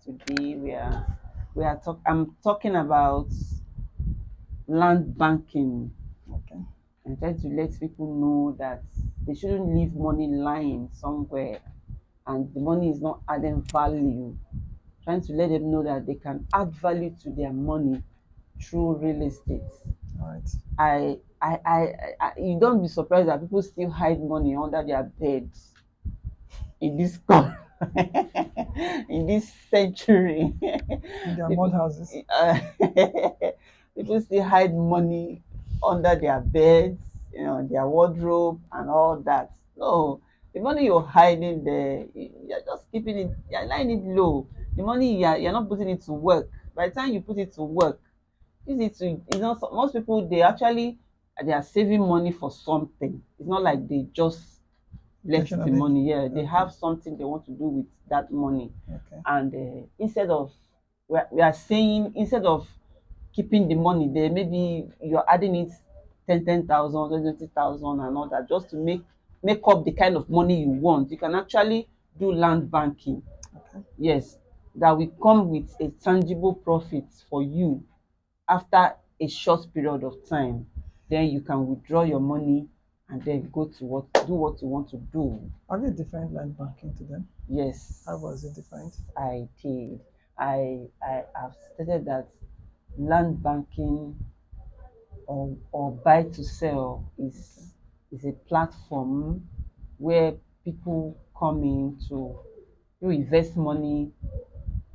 today. I'm talking about land banking. Okay. I'm trying to let people know that they shouldn't leave money lying somewhere and the money is not adding value. Trying to let them know that they can add value to their money through real estate. All right. You don't be surprised that people still hide money under their beds in this in this century. In their mud people, houses. uh, people still hide money under their beds, their wardrobe and all that. No, the money you're hiding there, you're just keeping it, you're lying it low. The money you're not putting it to work. By the time you put it to work, use it to, most people, they are saving money for something. It's not like they just left the Intentionally. money. Yeah, they Okay. have something they want to do with that money. Okay. And instead of, we are saying, instead of keeping the money there, maybe you're adding it 10,000, 20,000 and all that, just to make up the kind of money you want. You can actually do land banking. Okay. Yes, that will come with a tangible profit for you after a short period of time. Then you can withdraw your money and then go to what you want to do. Have you defined land banking to them? Yes, How was it defined? I did. I have stated that land banking or buy to sell Okay. is a platform where people come in to invest money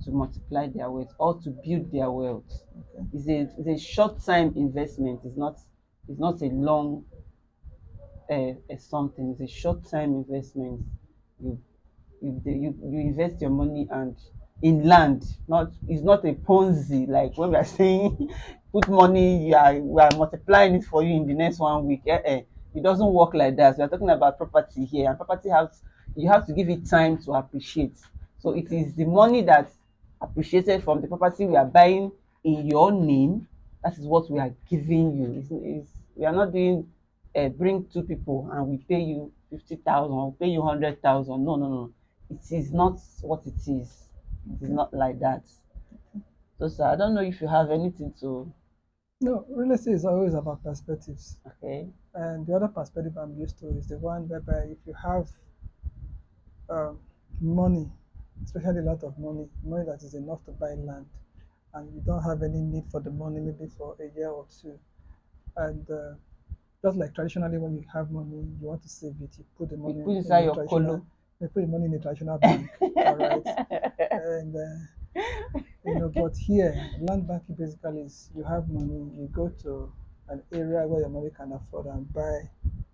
to multiply their wealth or to build their wealth. Okay. It's a short time investment. It's not a long something. It's a short time investment. You you invest your money and in land. Not, it's not a Ponzi like when we are saying put money, we are multiplying it for you in the next 1 week. It doesn't work like that. We are talking about property here, and property has, you have to give it time to appreciate. So it Okay. is the money that appreciated from the property we are buying in your name. That is what we are giving you. We are not doing bring two people and we pay you 50,000 or pay you 100,000. No, no, no. It is not what it is. It is Okay. not like that. So, sir, I don't know if you have anything to. No, real estate is always about perspectives. Okay. And the other perspective I'm used to is the one whereby if you have um, money, especially a lot of money that is enough to buy land, and you don't have any need for the money maybe for a year or two, and just like traditionally when you have money, you want to save it, you put the You money put in inside a your traditional, colo. you put the money in a traditional bank, all right, and but here, land banking basically is you have money, you go to an area where your money can afford and buy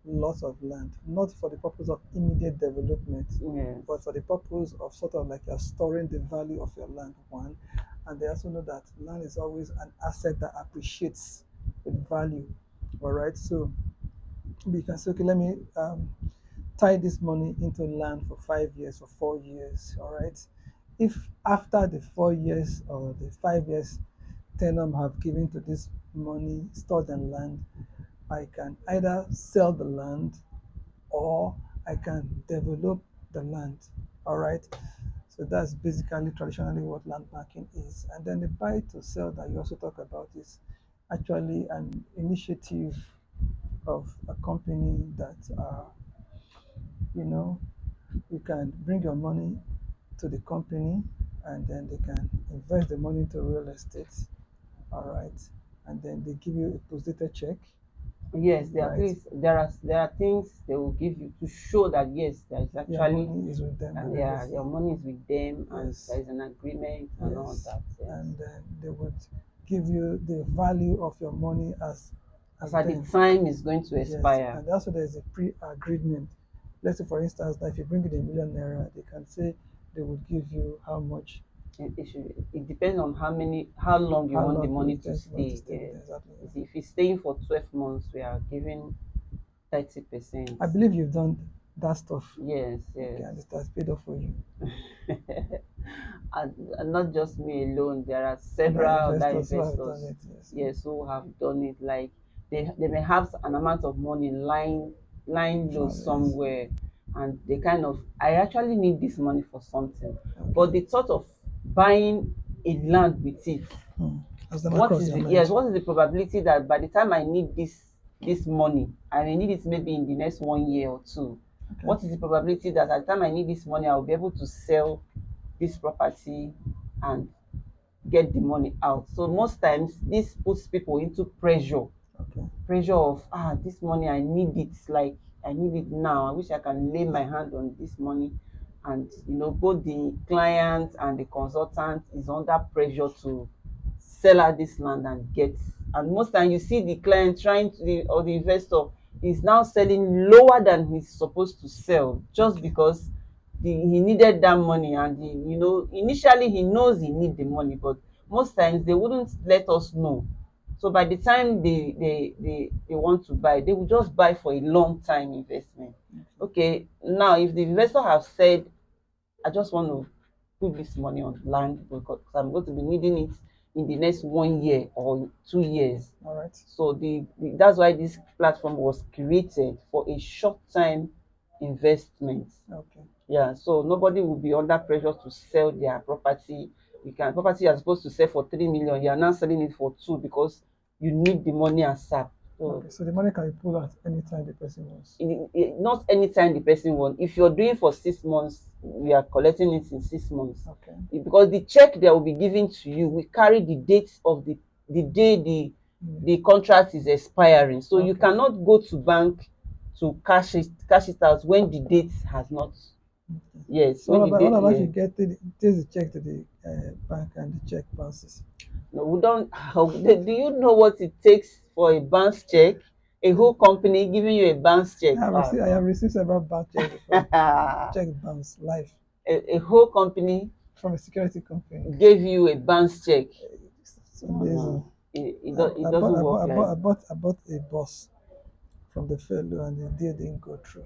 lots of land, not for the purpose of immediate development, but Yes. for the purpose of sort of like you're storing the value of your land, one. And they also know that land is always an asset that appreciates with value. All right. So we can say, okay, let me tie this money into land for 5 years or 4 years. All right. If after the 4 years or the 5 years tenure have given to this money stored in land, I can either sell the land or I can develop the land. All right. So that's basically traditionally what land banking is. And then the buy to sell that you also talk about is actually an initiative of a company that you know you can bring your money to the company and then they can invest the money into real estate, all right, and then they give you a postdated check, Yes, there are right, things. There are things they will give you to show that yes, there is your actually, money is with them and yeah, your everything. money is with them and there Yes, is an agreement and all yes, that. Yes. and then they would give you the value of your money As as at the them. time is going to Yes, expire. and also there's a pre-agreement. Let's say, for instance, that if you bring in a 1 million naira, they can say they would give you how much, It depends on how long you how want the long you money to intend you want to stay. stay with Yes. them exactly. You see, if it's staying for 12 months, we are giving 30%. I believe you've done that stuff. Yes, Okay, yes. and it has paid off for you. And not just me alone, there are Other several other investors who have done investors, it, yes. yes, who have done it. Like they may have an amount of money lying low From yes. somewhere, and they kind of, I actually need this money for something, but Okay. the thought of buying a land with it, Hmm. Has never what crossed is your the yes, mind. what is the probability that by the time I need this money, I may need it maybe in the next 1 year or two. Okay. What is the probability that at the time I need this money, I'll be able to sell this property and get the money out? So most times this puts people into Okay. pressure of this money, I need it, like I need it now. I wish I can lay my hand on this money. And both the client and the consultant is under pressure to sell out this land and get. And most time you see the client trying to or the investor is now selling lower than he's supposed to sell, just Okay. because he needed that money. And initially he knows he need the money, but most times they wouldn't let us know. So by the time they want to buy, they will just buy for a long time investment. Okay, now if the investor has said, I just want to put this money on land because I'm going to be needing it in the next 1 year or 2 years. All right. So that's why this platform was created, for a short time investment. Okay. Yeah, so nobody will be under pressure to sell their property. Property you're supposed to sell for 3 million, you are now selling it for two because you need the money ASAP. So Okay. So the money can be pulled out anytime the person wants. not anytime the person wants. If you're doing for 6 months, we are collecting it in 6 months. Okay. Because the check that will be given to you will carry the date of the day the contract is expiring. So you Okay. cannot go to bank to cash it out when the date has not. Okay. Yes, So when the what date, about yeah. you get takes the check to the bank and the check bounces? No, we don't. Do you know what it takes for a bounce check? A whole company giving you a bounce check? I have No. received several bank checks before. Check bounce live A whole company from a security company. gave you a bounce check? It's No, amazing. no, it doesn't work like. I bought a bus from the fellow and the deal didn't go through.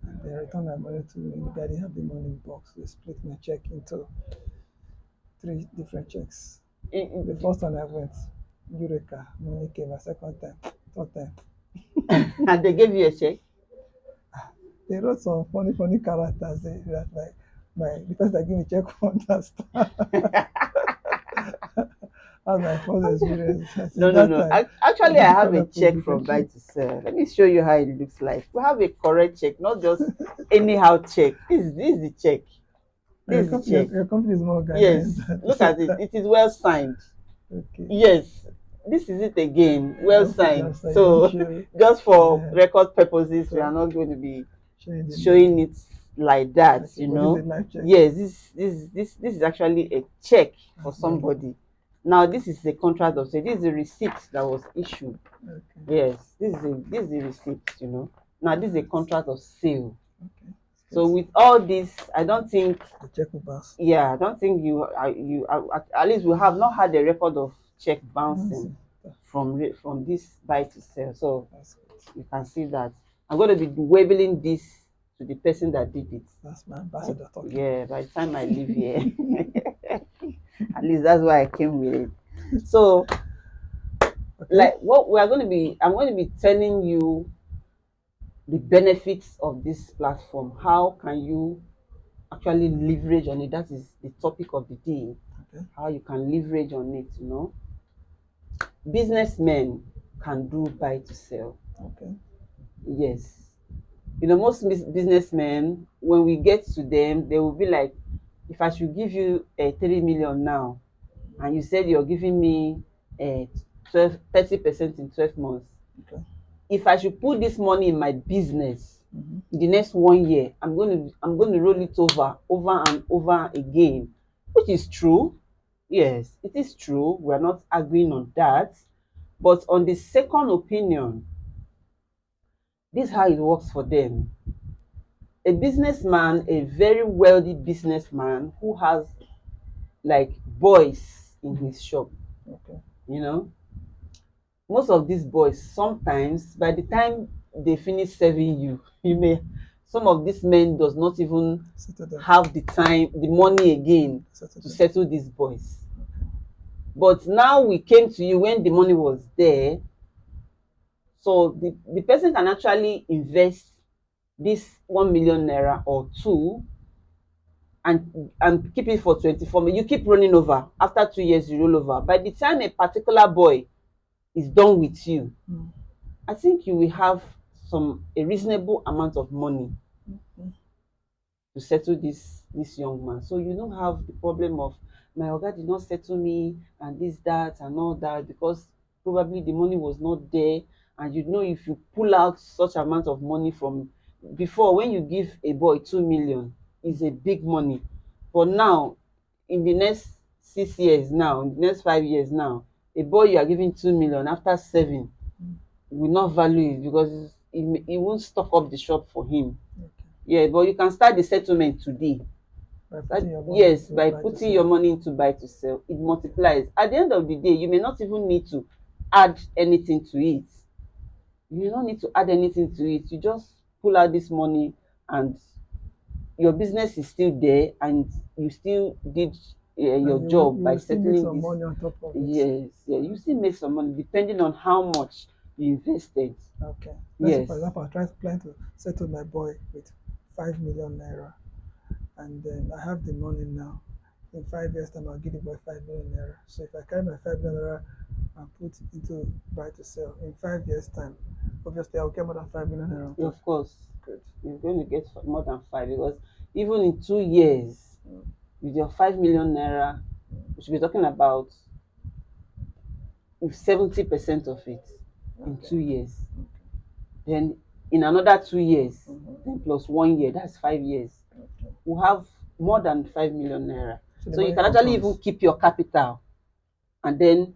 And they returned my money to me. The guy didn't have the money in box. They split my check into three different checks. The it, first time I went, Eureka, money came. My second time, third time. and they gave you a check. They wrote some funny characters that the person that gave me check for understand. That's my first experience. Since No, no, that no. time, I Actually, I don't have call a them for check from Buy differently. to Sell. Let me show you how it looks like. We have a correct check, not just anyhow check. This is the check. This is the check. Your company is more organized Yes, than look at it. that. It is well signed. Okay. Yes, this is it again. I Well hope you signed. just you don't So, show just for uh, record purposes, we are so not going to be showing the showing name. it like that. Okay, but this is a live check. Yes, this is actually a check for That's very somebody. Now, this is the contract of sale. This is the receipt that was issued. okay. Yes, this is the receipt. Now, this is a contract of sale. Okay. So It's with all this, I don't think, the check will bounce. yeah, I don't think at least we have not had a record of check That's bouncing it. from this Buy to Sell. So That's good. you can see that I'm going to be labeling this to the person that did it. That's my ambassador talking. Yeah, by the time I leave here, at least that's why I came with it. So, Okay. like, I'm going to be telling you the benefits of this platform. How can you actually leverage on it? That is the topic of the day. Okay. How you can leverage on it. Businessmen can do Buy to Sell. Okay. Yes. Most businessmen, when we get to them, they will be like, if I should give you a 3 million now, and you said you're giving me a 30% in 12 months, Okay. if I should put this money in my business Mm-hmm. in the next 1 year, I'm going to roll it over and over again, which is true. Yes, it is true. We're not arguing on that. But on the second opinion, this is how it works for them. A businessman, a very wealthy businessman who has like boys in his shop, Okay. you know, most of these boys, sometimes by the time they finish serving you, some of these men does not even Settle them. have the money again Settle to them. settle these boys. But now we came to you when the money was there. So the person can actually invest this 1 million naira or two and keep it for 24 months. You keep running over. After 2 years, you roll over. By the time a particular boy is done with you, Mm. I think you will have a reasonable amount of money Mm. to settle this young man. So you don't have the problem of my oga did not settle me and this, that, and all that, because probably the money was not there. And you know, if you pull out such amount of money from before, when you give a boy 2 million, is a big money. But now, in the next 6 years now, in the next 5 years now, a boy you are giving 2 million after 7 Mm. will not value it, because it won't stock up the shop for him. Okay. Yeah, but you can start the settlement today. By putting your money Yes, into by buy to putting your sell. money into buy to sell, it Okay. multiplies. At the end of the day, you may not even need to add anything to it. You may not need to add anything to it. You just pull out this money, and your business is still there, and you still did your And job you by will still make settling some this. money on top of it. Yes, yeah, you still make some money depending on how much you invested. Okay. Let's say, Yes, for example, plan to settle my boy with 5 million naira, and then I have the money now. In 5 years' time, I'll give the boy 5 million naira. So if I carry my 5 million naira and put into buy to sell, in 5 years' time, obviously I'll get more than 5 million naira on top. of course, Good. you're going to get more than five, because even in 2 years, Mm. with your 5 million naira, we should be talking about 70% of it in Okay. 2 years. Okay. Then in another 2 years, Mhm. then plus 1 year, that's 5 years. Okay. We have more than 5 million naira. So the So you money can actually even compounds. keep your capital and then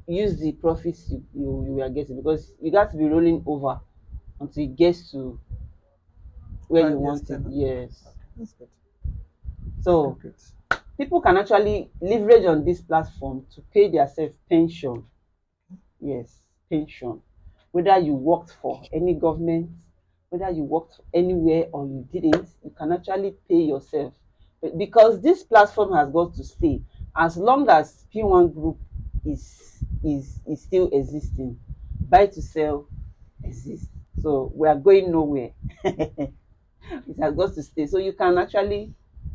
use the profits you were getting, because you got to be rolling over until it gets to where you 5 years want it. tenor. Yes. Okay, that's good. Okay, So good. people can actually leverage on this platform to pay their self pension. Yes, pension. Whether you worked for any government, whether you worked anywhere or you didn't, you can actually pay yourself. But because this platform has got to stay, as long as P1 Group is still existing, buy to sell exists. So we are going nowhere. It has got to stay. So you can actually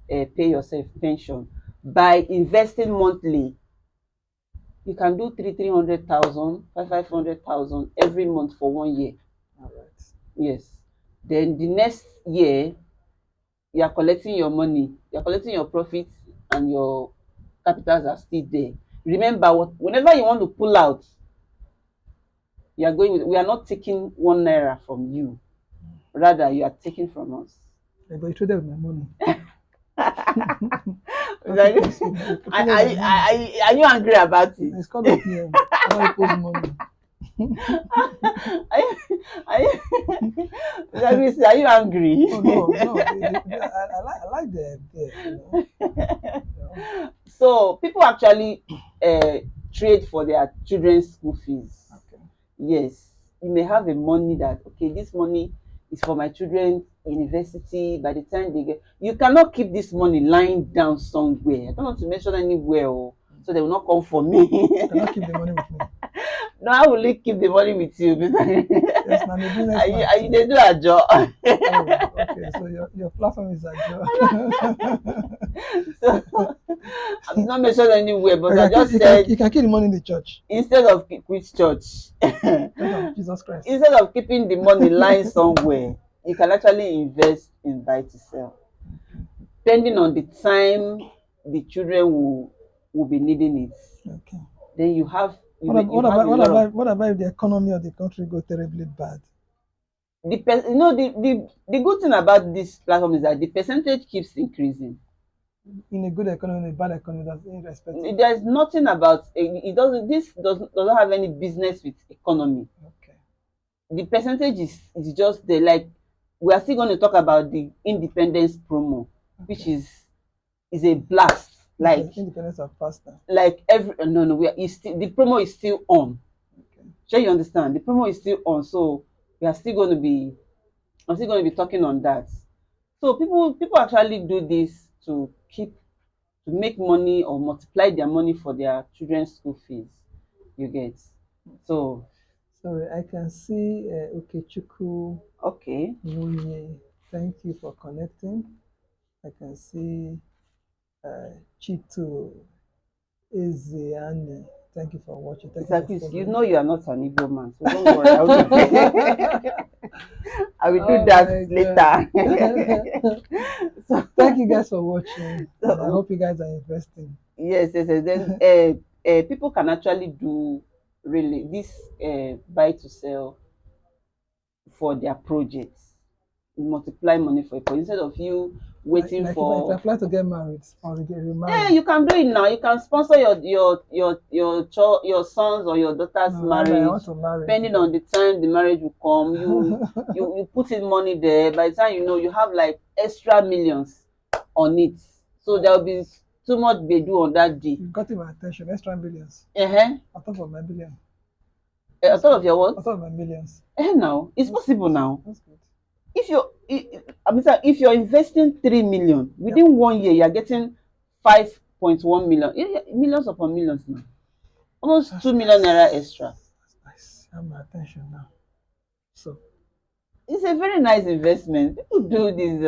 pay yourself pension by investing monthly. You can do 300,000, 500,000 every month for 1 year. All right. Yes. Then the next year, you are collecting your money, you are collecting your profits, and your capitals are still there. Remember, whenever you want to pull out, you are going with, we are not taking 1 naira from you. Rather, you are taking from us. Yeah, but you traded with my money. Like, Happy person. You traded with my money. are you angry about it? It's called OPM. Other people's money. Are you, are you, Let me see, are you angry? Oh no, no. I like the idea. You know. So people actually uh, trade for their children's school fees. Okay. Yes, you may have a money that, okay, this money is for my children's university. By the time they get, you cannot keep this money lying down somewhere. I don't want to mention anywhere, oh, so they will not come for me. You cannot keep the money with me. No, how will they keep the money with you? Yes, I'm a businessman Are you too. they do a job? Oh, okay. So your platform is a job. So I'm not mentioned anywhere, but I You can, just you can said you can keep the money in the church. instead of which church, Church of Jesus Christ. instead of keeping the money lying somewhere, you can actually invest in buy to sell. Depending on the time the children will be needing it, Okay. then you have What about you what have about a what lot of about what about if the economy of the country go terribly bad? you know, the good thing about this platform is that the percentage keeps increasing. In a good economy, in a bad economy, that's irrespective. There's nothing about it doesn't this doesn't have any business with economy. Okay. The percentage is just there. Like, we are still going to talk about the independence promo, which Okay. is a blast. Independence of pasta. Like every no no we are is still, the promo is still on. Okay. Sure, you understand, the promo is still on, so we are still going to be I'm still going to be talking on that. So people actually do this to make money or multiply their money for their children's school fees. You get. So Sorry, I can see Okechukwu okay. Nwunye. Thank you for connecting. I can see Chito Ezeani. Thank you for watching. Thank you Mr. for Chris, you following. know you are not an Igbo man, so don't worry. I will do, I will do Oh that my later. god. So, Thank you guys for watching, and I so hope you guys are investing. yes, yes, yes. Then people can actually do really this buy to sell for their projects, multiply money for a project instead of you waiting Like if I for. plan to get married or get Yeah, remarried, you can do it now. You can sponsor your sons or your daughter's no, I marriage, want to marry. depending on the time the marriage will come. You put in money there. By the time you know, you have like extra millions on it. So there will be too much bedu on that day. You've gotten my attention. Extra millions Uh-huh. on top of my billion. On That's top good. of your what? On top of my millions. Now it's That's possible that's, now. that's good. If you're, I mean, sir, if you're investing 3 million Yep. within 1 year, you're getting 5.1 million. Millions upon millions now. Almost That's 2 million naira nice. extra. That's nice. You have my attention now. So It's a very nice investment. People do this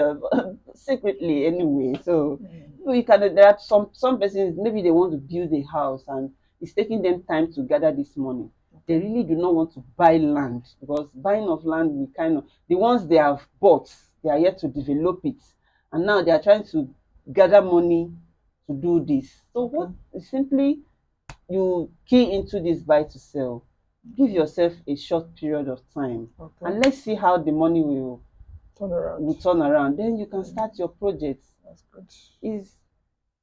secretly anyway. So you can. There are some persons, maybe they want to build a house and it's taking them time to gather this money. They really do not want to buy land because buying of land, we kind of the ones they have bought, they are yet to develop it, and now they are trying to gather money to do this. So okay. what simply you key into this buy to sell, give yourself a short period of time Okay. and let's see how the money Turn around. will turn around, then you can start your project. That's good.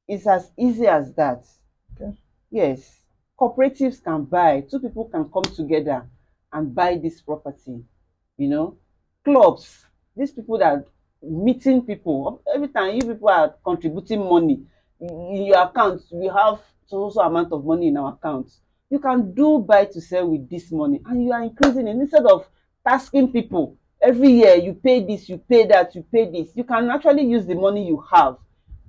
It's as easy as that. Okay. Yes, cooperatives can buy, two people can come together and buy this property, you know. Clubs, these people that are meeting people, every time you people are contributing money in your account, we have so amount of money in our account. You can do buy to sell with this money and you are increasing it instead of tasking people every year. You pay this, you pay that, you pay this. You can actually use the money you have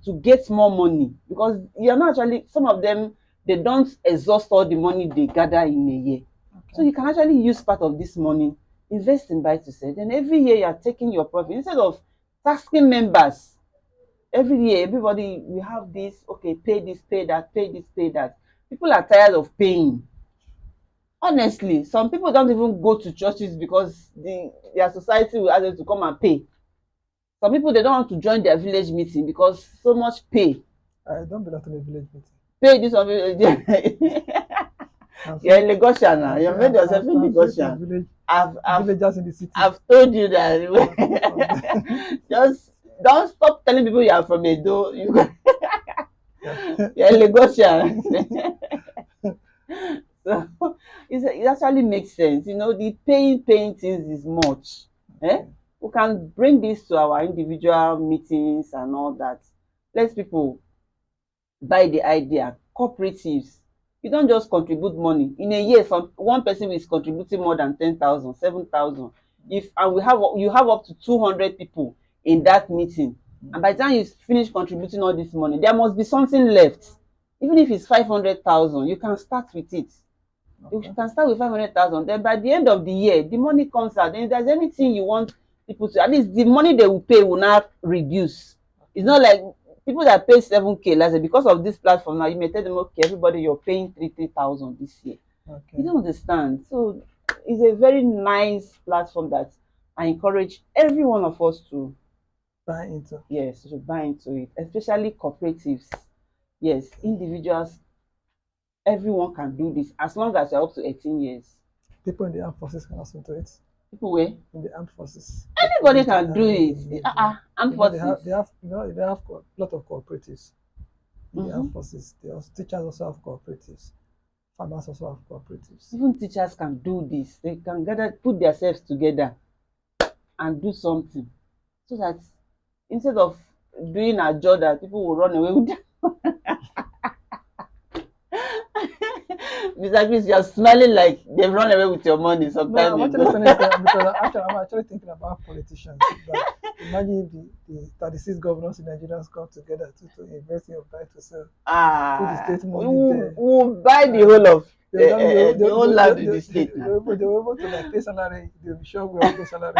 to get more money because you're not actually, some of them, they don't exhaust all the money they gather in a year. So Okay. you can actually use part of this money, invest in buy to sell. Then every year you are taking your profit instead of tasking members. Every year, everybody, we have this, okay, pay this, pay that, pay this, pay that. People are tired of paying. Honestly, some people don't even go to churches because their society will ask them to come and pay. Some people, they don't want to join their village meeting because so much pay. I don't belong to the village meeting. Pay this one. You're a Lagosian now. You've made yourself a I've seen some Lagosian. I've villagers in the city. I've told you that. From Just don't stop telling people you are from Edo. there. You're a Lagosian. So it actually makes sense. You know, the paying things is much. Eh? Okay. We can bring this to our individual meetings and all that. Let people buy the idea. Cooperatives, you don't just contribute money in a year. Some one person is contributing more than 10,000, 7,000. If and we have you have up to 200 people in that meeting, and by the time you finish contributing all this money, there must be something left. Even if it's 500,000, you can start with it. You Okay. can start with 500,000. Then by the end of the year, the money comes out. Then if there's anything you want people to, at least the money they will pay will not reduce. It's not like people that pay 7K last year, because of this platform now, you may tell them, okay, everybody, you're paying 3,000 this year. Okay. You don't understand. So it's a very nice platform that I encourage every one of us to, Buy into. yes, to buy into it, especially cooperatives. Yes, individuals, everyone can do this as long as you're up to 18 years. People in the armed forces can also do it. People where In the armed forces. anybody can do it. Armed You know, forces. they have a lot of cooperatives in the armed Mhm. forces. Teachers also have cooperatives. Farmers also have cooperatives. Even teachers can do this. They can gather, put themselves together and do something so that instead of doing a job that people will run away with. Mr. Chris, you're smiling like they've run away with your money some No, time I'm actually ago. saying because I'm actually thinking about politicians. That imagine the 36 governors in Nigeria come together to invest in your buy to sell. Put the state money there. Who buy the whole of the whole land in the state now. They were able to like pay salary. They'll be sure we'll pay salary.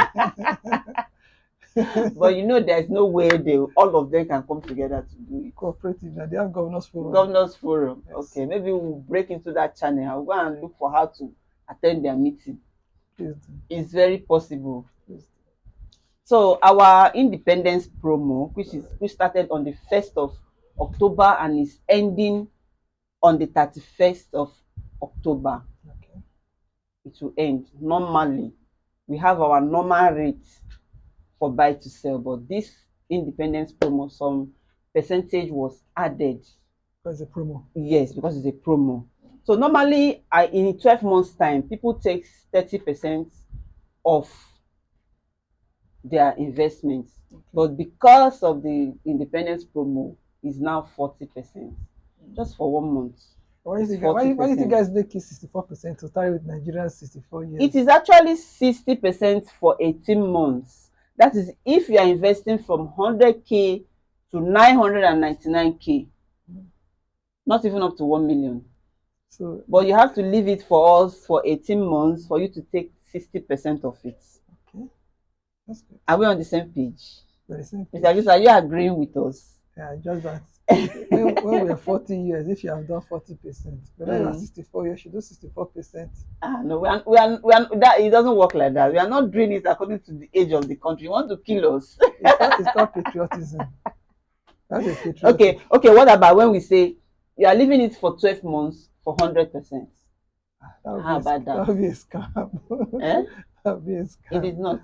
But you know, there's no way they all of them can come together to do it. Cooperative, now they have governors forum. Governors Forum. Yes. Okay, maybe we'll break into that channel. I'll go and look for how to attend their meeting. Please do. It's very possible. Please do. So our independence promo, which started on the 1st of October and is ending on the 31st of October. Okay. It will end. Normally, we have our normal rate for buy to sell, but this independence promo, some percentage was added. Because it's a promo. Yes, because it's a promo. So normally, in 12 months' time, people take 30% of their investments. But because of the independence promo, is now 40%. Just for 1 month. Why It's did you 40%. guys make it 64% to start with Nigeria 64 years? It is actually 60% for 18 months. That is if you are investing from 100K to 999K. Not even up to 1 million. So, But you have to leave it for us for 18 months for you to take 60% of it. okay. That's good. Are we on the same page? Very simple. Mr. Agiso, are you agreeing with us? Yeah, just that. when we are 40 years, if you have done 40%, but when you are 64 years, you do 64%. No, that it doesn't work like that. We are not doing it according to the age of the country. You want to kill us? It's called patriotism. That's a patriotism. Okay. What about when we say you are leaving it for 12 months for 100%? How about that? That would be a scam. Eh? That would be a scam. It is not.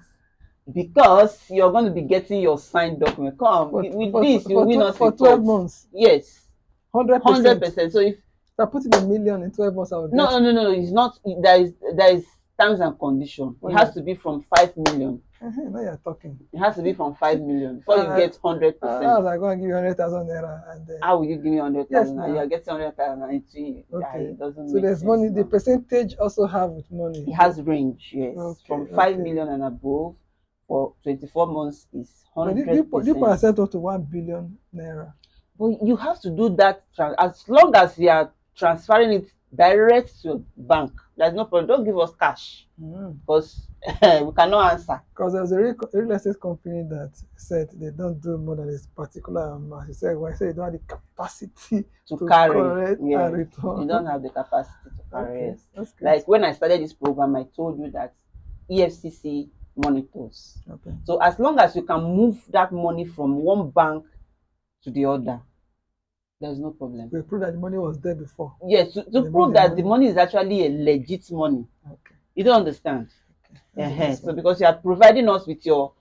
Because you're going to be getting your signed document. Come, with this, you win us for 12 months. Yes. 100%. 100%. So if I put in 1 million in 12 months, I would get. No. It's not. There is terms and conditions. It has to be from 5 million. Now you're talking. It has to be from 5 million before you get 100%. I was like, going to give you 100,000 naira, and how will you give me 100,000? Yes, you are getting 100,000, and okay. It doesn't. So make there's sense money. now. The percentage also have with money. It has range, yes, Okay, from 5 okay. million and above for 24 months is 100%. But you percent up to 1 billion naira. But you have to do that as long as you are transferring it direct to bank. There's no problem. Don't give us cash because we cannot answer. Because there's a real estate company that said they don't do more than a particular amount. He said, well, you don't have the capacity to carry correct yeah. and return. You don't have the capacity to carry. Okay, that's good. Like when I started this program, I told you that EFCC monitors. Okay. So as long as you can move that money from one bank to the other, there's no problem. We prove that the money was there before. Yes, to prove that the money is actually a legit money. Okay. You don't understand? Okay. So because you are providing us with your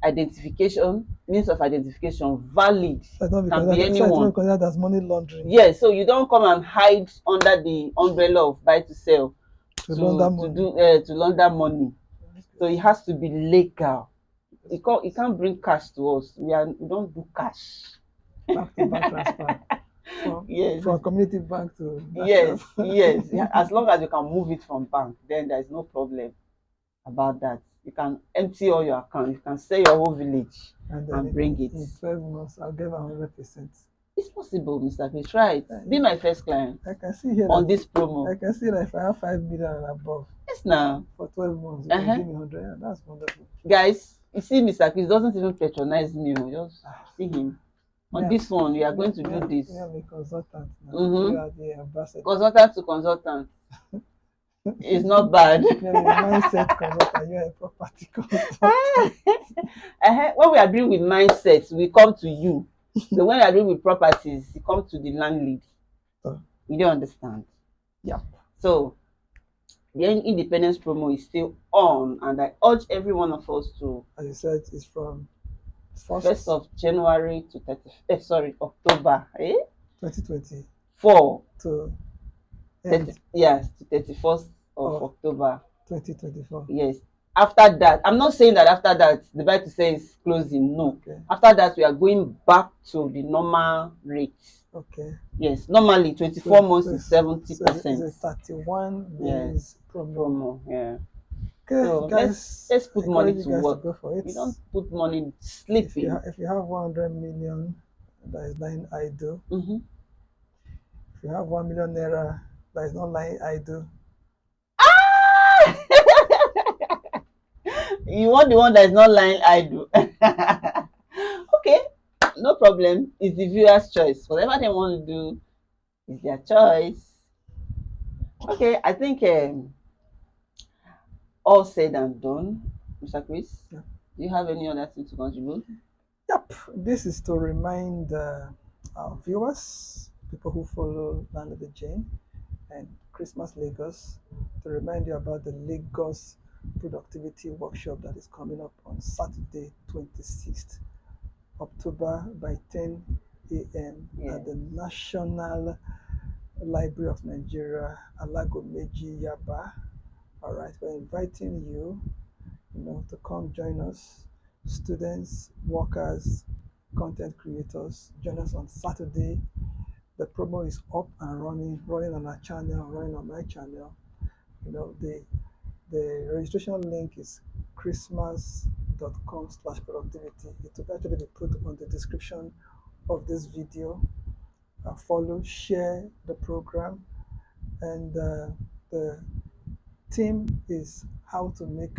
identification, means of identification, valid, can be anyone. Because that's money laundering. Yes, so you don't come and hide under the umbrella of buy to sell to launder money. So it has to be legal. You can't bring cash to us. We don't do cash. Back to bank transfer. From community bank to yes. As long as you can move it from bank, then there is no problem about that. You can empty all your account. You can sell your whole village and bring it. In 12 months, I'll give 100%. It's possible, Mr. P. Try it. Be my first client. I can see here on this promo. I can see that if I have 5 million and above. Yes, now. For 12 months, you can give me 100. Yeah, that's wonderful. Guys, you see, Mr. P doesn't even patronize me. Just see him. On this one, you are going to do this. I'm a consultant now. You are the ambassador. Consultant to consultant. It's not bad. You're a mindset consultant. You're a property consultant. When we are doing with mindsets, we come to you. So when you are doing with properties, you come to the landlady. You don't understand. Yeah. So the independence promo is still on, and I urge every one of us to. As you said, it's from 1st of January to October, 2024 to 31st of October 2024. Yes. After that, I'm not saying that after that the buy to sell is closing. No. Okay. After that, we are going back to the normal rate. Okay. Yes. Normally, 24 months is 70%. So it's a 31 days promo. Yeah. Okay, so guys, let's put money to work. Go for it. You don't put money sleeping. If you have 100 million, that is lying idle. If you have 1 million naira, that is not lying idle. You want the one that is not lying idle. Okay, no problem. It's the viewer's choice. Whatever they want to do is their choice. Okay, I think all said and done. Mr. Chris, Yeah. do you have any other thing to contribute? Yep, this is to remind our viewers, people who follow Land of the Jane and Christmas Lagos, to remind you about the Lagos Productivity Workshop that is coming up on Saturday, 26th October by 10 a.m. Yeah. at the National Library of Nigeria, Alagomeji, Yaba. All right, we're inviting you, to come join us, students, workers, content creators. Join us on Saturday. The promo is up and running on our channel, running on my channel. The registration link is christmas.com/productivity. It will actually be put on the description of this video. Follow, share the program, and the theme is how to make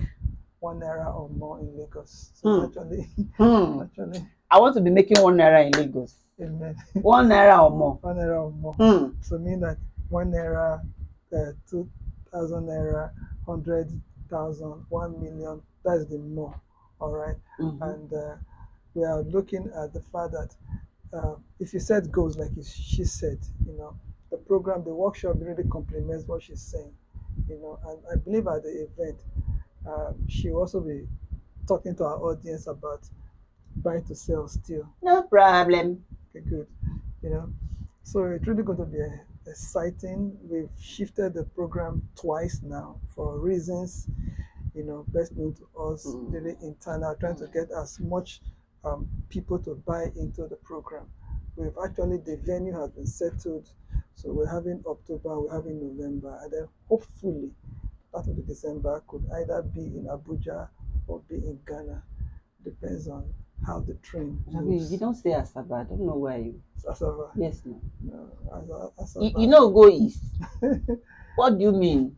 1 naira or more in Lagos. So it's Hmm. actually, Hmm. actually, I want to be making 1 naira in Lagos. amen. 1 naira or more. 1 naira or more. Hmm. So mean that 1 naira, 2,000 naira, 100,000, 1 million. That's the more. All right. Mhm. And we are looking at the fact that if you set goals like she said, the program, the workshop really complements what she's saying, and I believe at the event, she will also be talking to our audience about buy to sell still. No problem. Okay, good. You know, so it's really going to be exciting. We've shifted the program twice now for reasons, best known to us, really internal, trying to get as much people to buy into the program. We've actually, the venue has been settled. So we're having October, we're having November, and then hopefully part of the December could either be in Abuja or be in Ghana. Depends on how the train You moves. don't say Asaba. I don't know why you. Asava. Yes, no. No, You Asava. know, go east. What do you mean?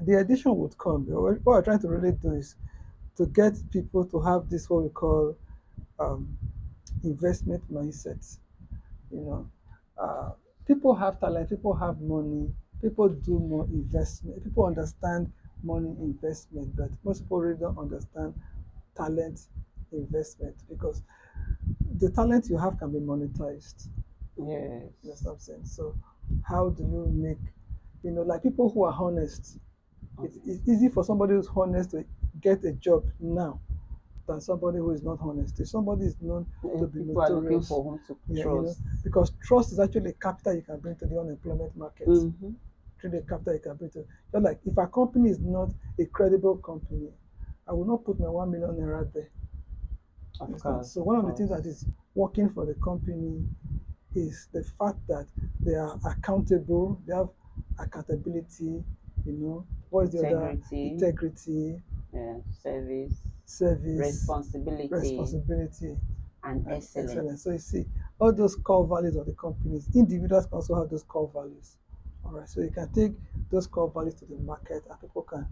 The addition would come. What we're trying to really do is to get people to have this what we call um, investment mindset. You know, uh, people have talent, people have money, people do more investment, people understand money investment, but most people really don't understand talent investment because the talent you have can be monetized. Yes. You know what I'm saying? So, how do you make, like people who are honest? It's easy for somebody who's honest to get a job now than somebody who is not honest. If somebody is known to be People are looking notorious, for whom to yeah, trust. because trust is actually a capital you can bring to the unemployment market. Mm-hmm. Truly a capital you can bring to. Just like if a company is not a credible company, I will not put my 1 million naira there. Of Understand? course, So of one of the things course. that is working for the company is the fact that they are accountable, they have accountability, what is the other Integrity, integrity, service, service, responsibility, responsibility, and and excellence. excellence. So you see, all those core values of the companies, individuals can also have those core values. All right, so you can take those core values to the market and people can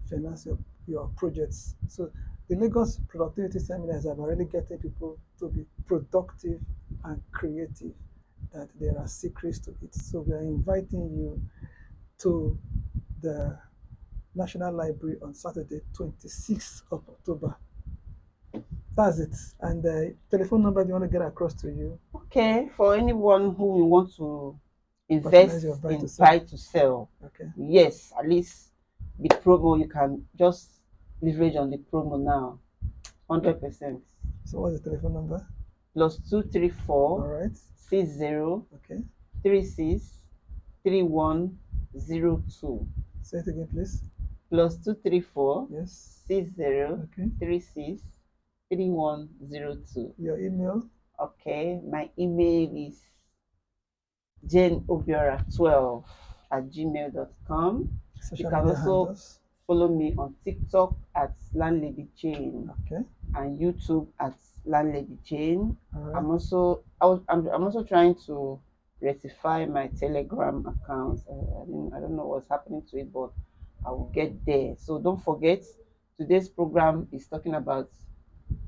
finance your projects. So the Lagos productivity seminars are really getting people to be productive and creative, that there are secrets to it. So we are inviting you to the National Library on Saturday, 26th of October. That's it. And the telephone number you want to get across to you, Okay, for anyone who will want to patronize invest your buy to in sell. buy to sell, Okay. yes, at least the promo, you can just leverage on the promo now, 100%. So what's the telephone number? Plus two three All four right. 60 Okay. 36 3102. Say it again, please. Plus 234 Yes. 60 Okay. 36 3102. Your email. Okay, my email is janeobiora12 at gmail.com. You Social can media also handles. follow me on TikTok at Landlady Jane Okay. and YouTube at Landlady Jane. All right. I'm also trying to rectify my Telegram account. I don't know what's happening to it, but I will get there. So don't forget Today's program is talking about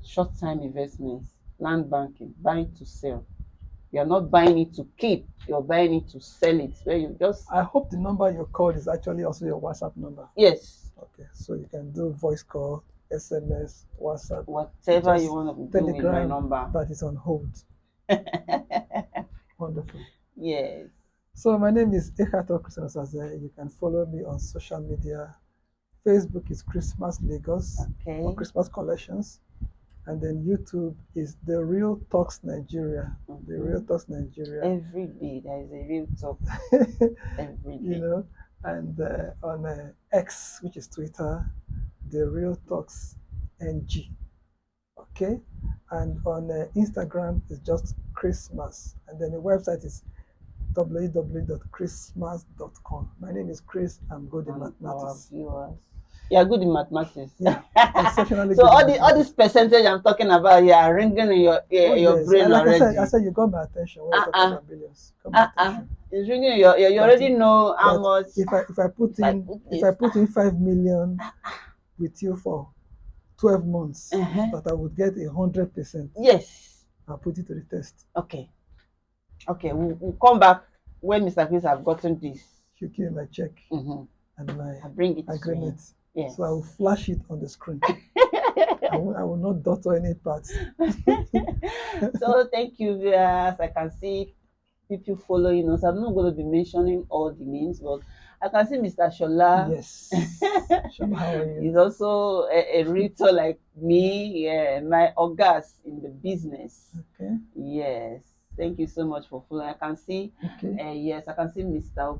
short-time investments, land banking, buying to sell. You're not buying it to keep, you're buying it to sell it. Where you just, I hope the number you called is actually also your WhatsApp number. yes, Okay, so you can do voice call, SMS, WhatsApp, whatever you just want to do with my Telegram number. that is on hold. Wonderful. Yes. So my name is Ekato Christian Osaze. You can follow me on social media. Facebook is Christmas Lagos Okay. or Christmas Collections. And then YouTube is The Real Talks Nigeria. The Real Talks Nigeria. Every day there is a real talk. Every day. You know, and on X, which is Twitter, The Real Talks NG. Okay, and on Instagram is just Christmas, and then the website is www.christmas.com. My name is Chris. I'm good in And our mathematics. viewers. You are good in mathematics. Yeah, exceptionally So good in all this mathematics. percentage I'm talking about, you are ringing in your Oh, your yes. brain Like already. I said, you got my attention when you're talking about billions. Got my attention. It's ringing in your ear. You That already know how that much. if I put If I in put if I this, put in 5 million with you for 12 months, uh-huh. that I would get 100%. Yes. I'll put it to the test. Okay. Okay. We'll come back when Mr. Chris have gotten this. You give my check Mm-hmm. and my I bring it agreement. to you. Yes. So I will flash it on the screen. I will not daughter any parts. So thank you, viewers. I can see people following us. I'm not going to be mentioning all the names, but I can see Mr. Shola. Yes. Shola, how are you? He's also a realtor like me. Yeah, my August in the business. Okay. Yes. Thank you so much for following. I can see. Okay. Yes, I can see Mr.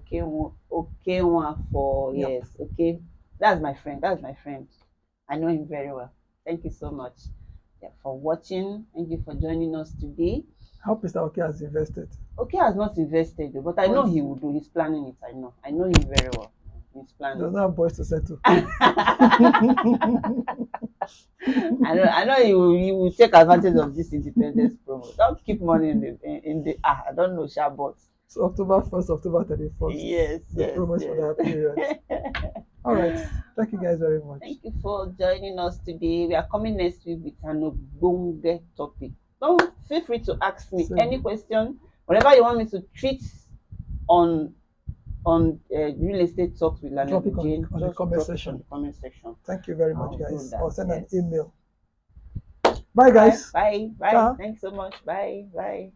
Okewa for Yep. yes. Okay, that's my friend. That's my friend. I know him very well. Thank you so much for watching. Thank you for joining us today. I hope Mr. Okay has invested. Okay has not invested, but I know he will do. He's planning it. I know. I know him very well. He's He planning. doesn't have boys to settle. I know he will take advantage of this independence promo. Don't keep money in the I don't know, sha, but So October 1st, October 31st. yes, The yes, promise for that period. All right. Thank you guys very much. Thank you for joining us today. We are coming next week with an ogbonge topic. Don't feel free to ask me any question, whatever you want me to treat on real estate talks with Drop it Jane. on the comment section. On the comment section. Thank you very much, I'll do guys. that, I'll send yes. an email. Bye, guys. Bye. Ciao. Thanks so much. Bye.